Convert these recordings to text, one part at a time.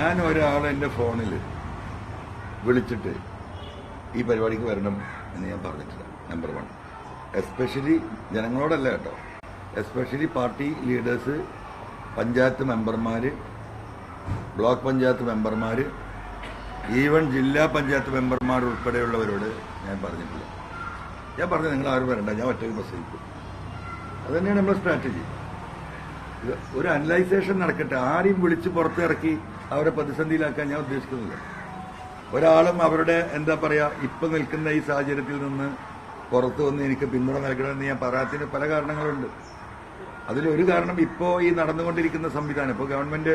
ഞാൻ ഒരാൾ എൻ്റെ ഫോണിൽ വിളിച്ചിട്ട് ഈ പരിപാടിക്ക് വരണം എന്ന് ഞാൻ പറഞ്ഞിട്ടില്ല. നമ്പർ 1. എസ്പെഷ്യലി ജനങ്ങളോടല്ല കേട്ടോ, എസ്പെഷ്യലി പാർട്ടി ലീഡേഴ്സ്, പഞ്ചായത്ത് മെമ്പർമാർ, ബ്ലോക്ക് പഞ്ചായത്ത് മെമ്പർമാർ, ഈവൻ ജില്ലാ പഞ്ചായത്ത് മെമ്പർമാർ ഉൾപ്പെടെയുള്ളവരോട് ഞാൻ പറഞ്ഞിട്ടില്ല. ഞാൻ പറഞ്ഞു നിങ്ങൾ ആരും വരണ്ട, ഞാൻ ഒറ്റയ്ക്ക് പ്രസംഗിക്കും. അതുതന്നെയാണ് നമ്മുടെ സ്ട്രാറ്റജി. ഒരു അനലൈസേഷൻ നടക്കട്ടെ. ആരെയും വിളിച്ച് പുറത്തിറക്കി അവരെ പ്രതിസന്ധിയിലാക്കാൻ ഞാൻ ഉദ്ദേശിക്കുന്നില്ല. ഒരാളും അവരുടെ എന്താ പറയാ ഇപ്പൊ നിൽക്കുന്ന ഈ സാഹചര്യത്തിൽ നിന്ന് പുറത്തു വന്ന് എനിക്ക് പിന്തുണ നൽകണമെന്ന് ഞാൻ പറയാത്തതിന് പല കാരണങ്ങളുണ്ട്. അതിലൊരു കാരണം ഇപ്പോൾ ഈ നടന്നുകൊണ്ടിരിക്കുന്ന സംവിധാനം. ഇപ്പോൾ ഗവൺമെന്റ്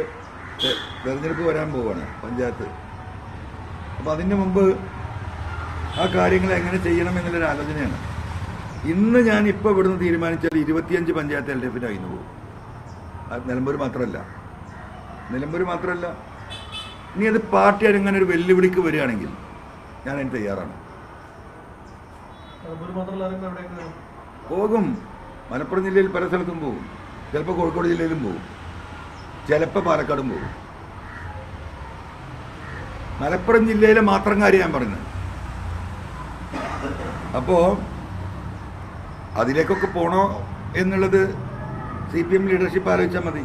തെരഞ്ഞെടുപ്പ് വരാൻ പോവുകയാണ്, പഞ്ചായത്ത്. അപ്പൊ അതിന് മുമ്പ് ആ കാര്യങ്ങൾ എങ്ങനെ ചെയ്യണം എന്നുള്ളൊരു ആലോചനയാണ്. ഇന്ന് ഞാൻ ഇപ്പോൾ ഇവിടുന്ന് തീരുമാനിച്ചാൽ 25 പഞ്ചായത്ത് LDF ആയിരുന്നു പോകും. നിലമ്പൂർ മാത്രമല്ല. ഇനി അത് പാർട്ടി അങ്ങനെ ഒരു വെല്ലുവിളിക്ക് വരികയാണെങ്കിൽ ഞാൻ അതിന് തയ്യാറാണ്. പോകും. മലപ്പുറം ജില്ലയിൽ പല സ്ഥലത്തും പോകും. ചിലപ്പോൾ കോഴിക്കോട് ജില്ലയിലും പോകും, ചിലപ്പോൾ പാലക്കാടും പോകും. മലപ്പുറം ജില്ലയിലെ മാത്രം കാര്യം ഞാൻ പറയുന്നത്. അപ്പോ അതിലേക്കൊക്കെ പോണോ എന്നുള്ളത് CPM ലീഡർഷിപ്പ് ആലോചിച്ചാൽ മതി.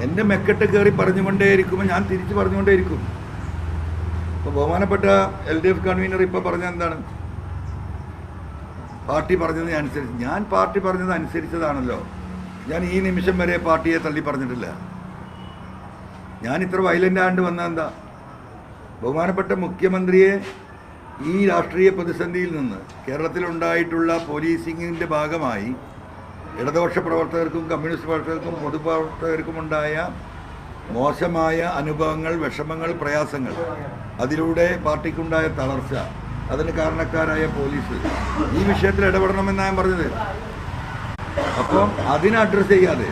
എന്റെ മെക്കെട്ട് കയറി പറഞ്ഞുകൊണ്ടേയിരിക്കുമ്പോൾ ഞാൻ തിരിച്ചു പറഞ്ഞുകൊണ്ടേയിരിക്കും. ഇപ്പൊ ബഹുമാനപ്പെട്ട LDF കൺവീനർ ഇപ്പൊ പറഞ്ഞ എന്താണ്? പാർട്ടി പറഞ്ഞത് അനുസരിച്ച്. ഞാൻ പാർട്ടി പറഞ്ഞത് അനുസരിച്ചതാണല്ലോ. ഞാൻ ഈ നിമിഷം വരെ പാർട്ടിയെ തള്ളി പറഞ്ഞിട്ടില്ല. ഞാൻ ഇത്ര വയലന്റ് ആണ്ട് വന്ന എന്താ? ബഹുമാനപ്പെട്ട മുഖ്യമന്ത്രിയെ ഈ രാഷ്ട്രീയ പ്രതിസന്ധിയിൽ നിന്ന് കേരളത്തിലുണ്ടായിട്ടുള്ള പോലീസിങ്ങിന്റെ ഭാഗമായി ഇടതുപക്ഷ പ്രവർത്തകർക്കും കമ്മ്യൂണിസ്റ്റ് പ്രവർത്തകർക്കും പൊതുപ്രവർത്തകർക്കും ഉണ്ടായ മോശമായ അനുഭവങ്ങൾ, വിഷമങ്ങൾ, പ്രയാസങ്ങൾ, അതിലൂടെ പാർട്ടിക്കുണ്ടായ തളർച്ച, അതിന് കാരണക്കാരായ പോലീസ്, ഈ വിഷയത്തിൽ ഇടപെടണമെന്നാണ് ഞാൻ പറഞ്ഞത്. അപ്പം അതിനെ അഡ്രസ് ചെയ്യാതെ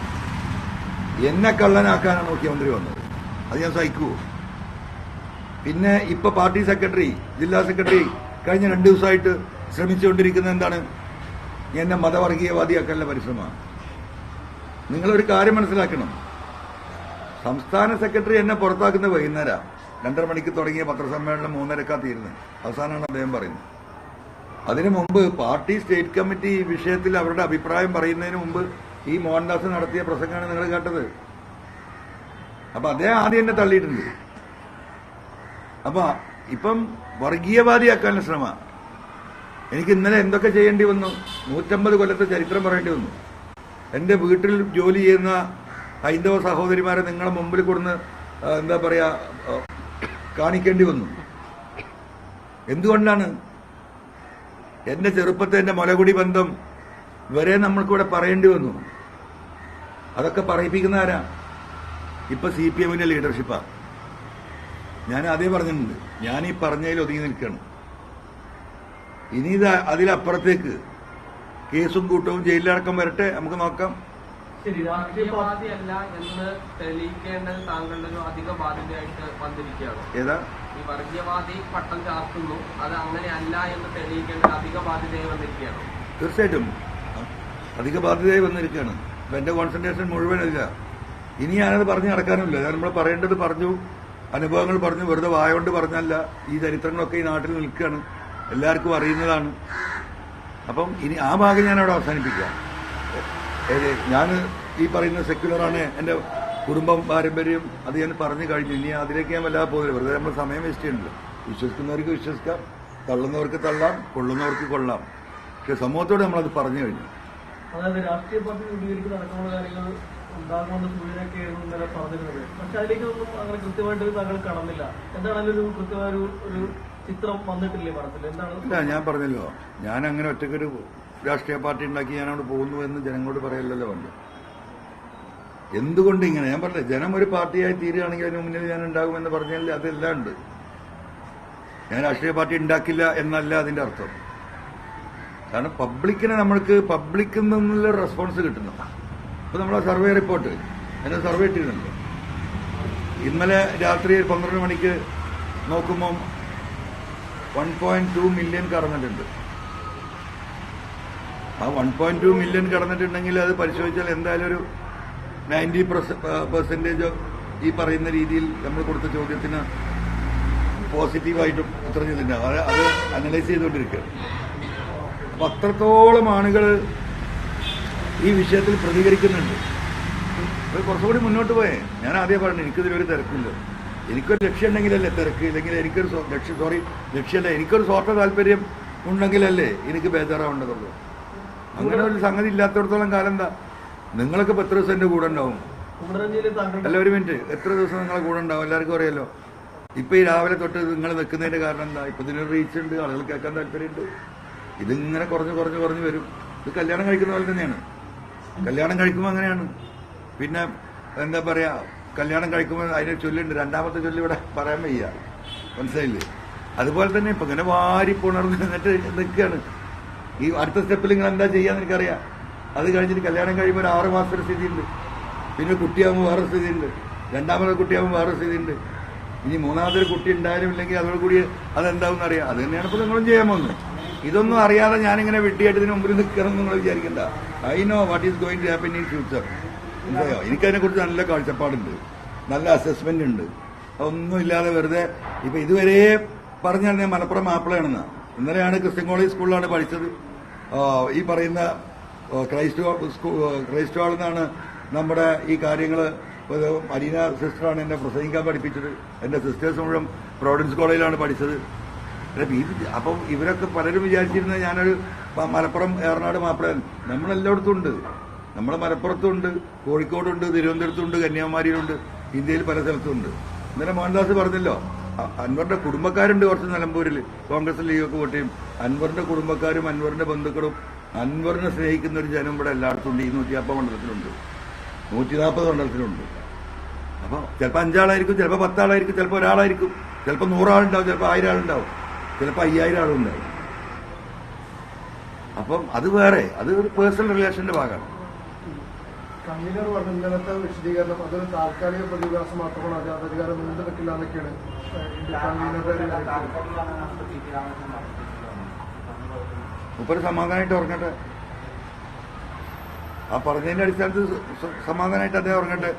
എന്നെ കള്ളനാക്കാനാണ് മുഖ്യമന്ത്രി വന്നത്. അത് ഞാൻ സഹിക്കുമോ? പിന്നെ ഇപ്പൊ പാർട്ടി സെക്രട്ടറി, ജില്ലാ സെക്രട്ടറി കഴിഞ്ഞ 2 ദിവസമായിട്ട് ശ്രമിച്ചുകൊണ്ടിരിക്കുന്നത് എന്താണ്? എന്നെ മതവർഗീയവാദിയാക്കാനുള്ള പരിശ്രമമാണ്. നിങ്ങളൊരു കാര്യം മനസ്സിലാക്കണം. സംസ്ഥാന സെക്രട്ടറി എന്നെ പുറത്താക്കുന്ന വൈകുന്നേരം 2:30 മണിക്ക് തുടങ്ങിയ പത്രസമ്മേളനം 3:30 തീരുന്നത്. അവസാനമാണ് അദ്ദേഹം പറയുന്നത്. അതിനു മുമ്പ് പാർട്ടി സ്റ്റേറ്റ് കമ്മിറ്റി ഈ വിഷയത്തിൽ അവരുടെ അഭിപ്രായം പറയുന്നതിന് മുമ്പ് ഈ മോഹൻദാസ് നടത്തിയ പ്രസംഗമാണ് നിങ്ങൾ കേട്ടത്. അപ്പൊ അദ്ദേഹം ആദ്യം എന്നെ തള്ളിയിട്ടുണ്ട്. അപ്പൊ ഇപ്പം വർഗീയവാദിയാക്കാനുള്ള ശ്രമം. എനിക്ക് ഇന്നലെ എന്തൊക്കെ ചെയ്യേണ്ടി വന്നു? 150 കൊല്ലത്തെ ചരിത്രം പറയേണ്ടി വന്നു. എൻ്റെ വീട്ടിൽ ജോലി ചെയ്യുന്ന ഹൈന്ദവ സഹോദരിമാരെ നിങ്ങളെ മുമ്പിൽ കൊടുന്ന് എന്താ പറയാ കാണിക്കേണ്ടി വന്നു. എന്തുകൊണ്ടാണ്? എൻ്റെ ചെറുപ്പത്തെ എൻ്റെ മുലകുടി ബന്ധം വരെ നമ്മൾക്കിവിടെ പറയേണ്ടി വന്നു. അതൊക്കെ പറയിപ്പിക്കുന്ന ആരാ? ഇപ്പൊ CPM ലീഡർഷിപ്പാ. ഞാൻ അതേ പറഞ്ഞിട്ടുണ്ട്. ഞാൻ ഈ പറഞ്ഞതിൽ ഒതുങ്ങി നിൽക്കുകയാണ്. ഇനി ഇത് അതിലപ്പുറത്തേക്ക് കേസും കൂട്ടവും ജയിലിലടക്കം വരട്ടെ, നമുക്ക് നോക്കാം. ശരി, രാഷ്ട്രീയവാദിയല്ല എന്ന് തെളിയിക്കേണ്ടത് താങ്കളുടെ ഒരു അധിക ബാധ്യതയായിട്ട് വന്നിരിക്കുകയാണ്. ഏതാ? ഈ വർഗീയവാദി പട്ടം ചാർത്തുന്നു, അത് അങ്ങനെയല്ല എന്ന് തെളിയിക്കേണ്ടത് അധിക ബാധ്യതയായി വന്നിരിക്കുകയാണ്. തീർച്ചയായിട്ടും അധിക ബാധ്യതയായി വന്നിരിക്കുകയാണ്. അപ്പൊ എന്റെ കോൺസെൻട്രേഷൻ മുഴുവനില്ല. ഇനി ഞാനത് പറഞ്ഞു നടക്കാനുമില്ല. ഞാൻ നമ്മൾ പറയേണ്ടത് പറഞ്ഞു, അനുഭവങ്ങൾ പറഞ്ഞു. വെറുതെ വായോണ്ട് പറഞ്ഞല്ല. ഈ ചരിത്രങ്ങളൊക്കെ ഈ നാട്ടിൽ നിൽക്കുകയാണ്, എല്ലാവർക്കും അറിയുന്നതാണ്. അപ്പം ഇനി ആ ഭാഗം ഞാൻ അവിടെ അവസാനിപ്പിക്കാം. ഞാൻ ഈ പറയുന്ന സെക്യുലറാണ്, എൻ്റെ കുടുംബം, പാരമ്പര്യം, അത് ഞാൻ പറഞ്ഞു കഴിഞ്ഞു. ഇനി അതിലേക്ക് ഞാൻ വല്ലാതെ പോകുന്നില്ല. വെറുതെ നമ്മൾ സമയം വേസ്റ്റ് ചെയ്യുന്നുണ്ട്. വിശ്വസിക്കുന്നവർക്ക് വിശ്വസിക്കാം, തള്ളുന്നവർക്ക് തള്ളാം, കൊള്ളുന്നവർക്ക് കൊള്ളാം. പക്ഷെ സമൂഹത്തോട് നമ്മളത് പറഞ്ഞു കഴിഞ്ഞു. അതായത് രാഷ്ട്രീയ പാർട്ടി രൂപീകരിക്കുന്ന അടക്കമുള്ള കാര്യങ്ങൾ ഉണ്ടാകുമെന്ന് സൂചനയൊക്കെയായിരുന്നു ഇന്നലെ പറഞ്ഞിരുന്നത്. പക്ഷെ അതിലേക്കൊന്നും അങ്ങനെ കൃത്യമായിട്ട് താങ്കൾ കടന്നില്ല. എന്താണെങ്കിലും ഒരു കൃത്യമായ ഒരു ചിത്രം വന്നിട്ടില്ലേ മനസ്സിൽ? എന്താണ്? ഇല്ല, ഞാൻ പറഞ്ഞല്ലോ, ഞാൻ അങ്ങനെ ഒറ്റയ്ക്കൊരു രാഷ്ട്രീയ പാർട്ടി ഉണ്ടാക്കി ഞാനവിടെ പോകുന്നു എന്ന് ജനങ്ങളോട് പറയല്ലോ വേണ്ട. എന്തുകൊണ്ട് ഇങ്ങനെ? ഞാൻ പറഞ്ഞില്ല, ജനം ഒരു പാർട്ടിയായി തീരുകയാണെങ്കിൽ അതിന് മുന്നിൽ ഞാൻ ഉണ്ടാകുമെന്ന് പറഞ്ഞാൽ അതെല്ലാം ഉണ്ട്. ഞാൻ രാഷ്ട്രീയ പാർട്ടി ഉണ്ടാക്കില്ല എന്നല്ല അതിന്റെ അർത്ഥം. കാരണം പബ്ലിക്കിനെ നമ്മൾക്ക് പബ്ലിക്കിൽ നിന്നുള്ള റെസ്പോൺസ് കിട്ടുന്നു. ഇപ്പൊ നമ്മളെ സർവേ റിപ്പോർട്ട് എന്നെ സർവേ ഇട്ടിരുന്നല്ലോ. ഇന്നലെ രാത്രി 12 മണിക്ക് നോക്കുമ്പോൾ 1.2 മില്യൺ കടന്നിട്ടുണ്ട്. ആ 1.2 മില്യൺ കടന്നിട്ടുണ്ടെങ്കിൽ അത് പരിശോധിച്ചാൽ എന്തായാലും ഒരു 90% ഈ പറയുന്ന രീതിയിൽ നമ്മൾ കൊടുത്ത ചോദ്യത്തിന് പോസിറ്റീവായിട്ടും ഉത്തരം ചെയ്തിട്ടുണ്ട്. അത് അനലൈസ് ചെയ്തുകൊണ്ടിരിക്കുക. അപ്പം അത്രത്തോളം ആളുകൾ ഈ വിഷയത്തിൽ പ്രതികരിക്കുന്നുണ്ട്. അത് കുറച്ചുകൂടി മുന്നോട്ട് പോയേ. ഞാൻ ആദ്യം പറഞ്ഞു എനിക്കിതിലൊരു തിരക്കില്ല. എനിക്കൊരു ലക്ഷ്യം ഉണ്ടെങ്കിലല്ലേ തിരക്ക്, ഇല്ലെങ്കിൽ എനിക്കൊരു ലക്ഷ്യമല്ല, എനിക്കൊരു സ്വാർത്ഥ താല്പര്യം ഉണ്ടെങ്കിലല്ലേ എനിക്ക് ബേജാറാവേണ്ടതുള്ളൂ. അങ്ങനെ ഒരു സംഗതി ഇല്ലാത്തടത്തോളം കാലം എന്താ? നിങ്ങളൊക്കെ ഇപ്പോൾ എത്ര ദിവസം എൻ്റെ കൂടെ ഉണ്ടാവും? അല്ല, ഒരു മിനിറ്റ്, എത്ര ദിവസം നിങ്ങളെ കൂടെ ഉണ്ടാവും? എല്ലാവർക്കും അറിയാലോ. ഇപ്പം ഈ രാവിലെ തൊട്ട് നിങ്ങൾ വെക്കുന്നതിൻ്റെ കാരണം എന്താ? ഇപ്പം ഇതിനൊരു റീച്ച് ഉണ്ട്, ആളുകൾ കേൾക്കാൻ താല്പര്യമുണ്ട്. ഇതിങ്ങനെ കുറഞ്ഞ് വരും. ഇത് കല്യാണം കഴിക്കുന്ന പോലെ തന്നെയാണ്. കല്യാണം കഴിക്കുമ്പോൾ അങ്ങനെയാണ്. പിന്നെ എന്താ പറയുക, കല്യാണം കഴിക്കുമ്പോൾ അതിന് ചൊല്ലുണ്ട്. രണ്ടാമത്തെ ചൊല്ല് ഇവിടെ പറയാൻ വയ്യ, മനസ്സിലായില്ലേ? അതുപോലെ തന്നെ ഇപ്പം ഇങ്ങനെ വാരി പുണർന്ന് എന്നിട്ട് നിൽക്കുകയാണ്. ഈ അടുത്ത സ്റ്റെപ്പിൽ നിങ്ങൾ എന്താ ചെയ്യാന്ന് എനിക്കറിയാം. അത് കഴിഞ്ഞിട്ട് കല്യാണം കഴിയുമ്പോൾ ഒരു 6 മാസത്തെ സ്ഥിതിയുണ്ട്. പിന്നെ കുട്ടിയാകുമ്പോൾ വേറെ സ്ഥിതിയുണ്ട്. രണ്ടാമത്തെ കുട്ടിയാകുമ്പോൾ വേറെ സ്ഥിതിയുണ്ട്. ഇനി മൂന്നാമതൊരു കുട്ടി ഉണ്ടായാലും ഇല്ലെങ്കിൽ അതോടുകൂടി അതെന്താവും അറിയാം. അത് തന്നെയാണ് ഇപ്പോൾ നിങ്ങളും ചെയ്യാൻ പോകുന്നത്. ഇതൊന്നും അറിയാതെ ഞാനിങ്ങനെ വെട്ടിയായിട്ട് ഇതിന് മുമ്പിൽ നിൽക്കണം നിങ്ങൾ വിചാരിക്കണ്ട. I know what is going to happen in future. എന്തായോ, എനിക്കതിനെക്കുറിച്ച് നല്ല കാഴ്ചപ്പാടുണ്ട്, നല്ല അസസ്മെന്റ് ഉണ്ട്. ഒന്നുമില്ലാതെ വെറുതെ ഇപ്പൊ ഇതുവരെ പറഞ്ഞാൽ ഞാൻ മലപ്പുറം മാപ്പിളയാണെന്ന്. ഇന്നലെയാണ് ക്രിസ്ത്യൻ കോളേജ് സ്കൂളിലാണ് പഠിച്ചത്. ഈ പറയുന്ന ക്രൈസ്റ്റ് ഹാളിൽ നിന്നാണ് നമ്മുടെ ഈ കാര്യങ്ങൾ. അരീന സിസ്റ്ററാണ് എന്നെ പ്രസംഗിക്കാൻ പഠിപ്പിച്ചത്. എൻ്റെ സിസ്റ്റേഴ്സ് മുഴുവൻ പ്രോവിഡൻസ് കോളേജിലാണ് പഠിച്ചത്. അപ്പം ഇവരൊക്കെ പലരും വിചാരിച്ചിരുന്നത് ഞാനൊരു മലപ്പുറം ഏറനാട് മാപ്പിളയാണ്. നമ്മളെല്ലായിടത്തും ഉണ്ട്. നമ്മളെ മലപ്പുറത്തുണ്ട്, കോഴിക്കോടുണ്ട്, തിരുവനന്തപുരത്തുണ്ട്, കന്യാകുമാരിയിലുണ്ട്, ഇന്ത്യയിൽ പല സ്ഥലത്തുണ്ട്. ഇന്നലെ മോഹൻദാസ് പറഞ്ഞല്ലോ, അൻവറിന്റെ കുടുംബക്കാരുണ്ട് കുറച്ച് നിലമ്പൂരിൽ, കോൺഗ്രസ് ലീഗൊക്കെ വോട്ട് ചെയ്യും. അൻവറിന്റെ കുടുംബക്കാരും അൻവറിന്റെ ബന്ധുക്കളും അൻവറിനെ സ്നേഹിക്കുന്ന ഒരു ജനം ഇവിടെ എല്ലായിടത്തും ഉണ്ട്. ഈ 150 മണ്ഡലത്തിലുണ്ട്, 140 മണ്ഡലത്തിലുണ്ട്. അപ്പോൾ ചിലപ്പോൾ 5 ആളായിരിക്കും, ചിലപ്പോൾ 10 ആളായിരിക്കും, ചിലപ്പോൾ ഒരാളായിരിക്കും, ചിലപ്പോൾ 100 ആളുണ്ടാവും, ചിലപ്പോൾ 1000 ആളുണ്ടാവും, ചിലപ്പോൾ 5000 ആളുണ്ടാവും. അപ്പം അത് വേറെ, അത് ഒരു പേഴ്സണൽ റിലേഷന്റെ ഭാഗമാണ്. കൺവീനർ പറഞ്ഞ ഇന്നലത്തെ വിശദീകരണം അതൊരു താൽക്കാലിക പ്രതിഭാസം മാത്രമാണ്, അത് അധികാരം നീണ്ടു നിൽക്കില്ല എന്നൊക്കെയാണ് മുപ്പര് സമാധാനമായിട്ട് ഉറങ്ങട്ടെ. ആ പറഞ്ഞതിന്റെ അടിസ്ഥാനത്തിൽ സമാധാനമായിട്ട് അദ്ദേഹം ഉറങ്ങട്ടെ.